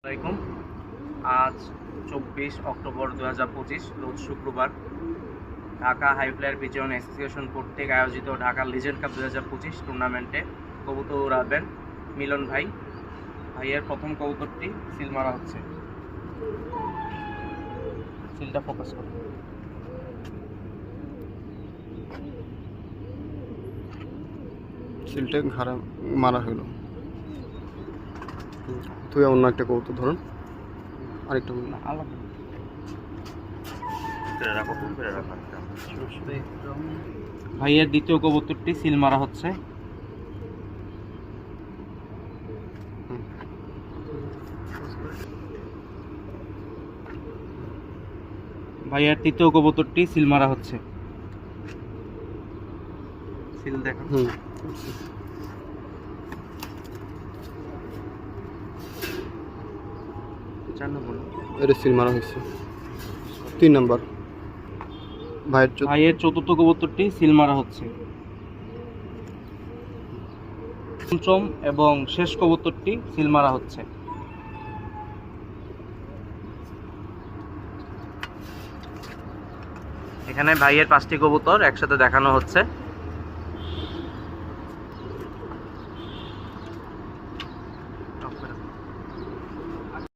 আসসালামাইকুম। আজ 24 অক্টোবর 2025 রোজ শুক্রবার ঢাকা হাইফ্লায়ার পিজন অ্যাসোসিয়েশন কর্তৃক আয়োজিত ঢাকা লিজেন্ড কাপ 2025 টুর্নামেন্টে কবুতর উড়াবেন মিলন ভাইয়ের প্রথম কবুতরটি সিল মারা হচ্ছে। সিলটা ফোকাস করো। সিলটা ঘাড়া মারা হইল। তুই অন্য একটা কবুতর ধরুন, আরেকটা আলাদা ভাইয়ের দ্বিতীয় কবুতরটি সিল মারা হচ্ছে। ভাইয়ের তৃতীয় কবুতরটি সিল মারা হচ্ছে। সিল দেখো। এটা সিল মারা হয়েছে। 3 নাম্বার ভাইয়ের চতুর্থ কবুতরটি সিল মারা হচ্ছে। পঞ্চম এবং শেষ কবুতরটি সিল মারা হচ্ছে। এখানে ভাইয়ের 5টি কবুতর একসাথে দেখানো হচ্ছে।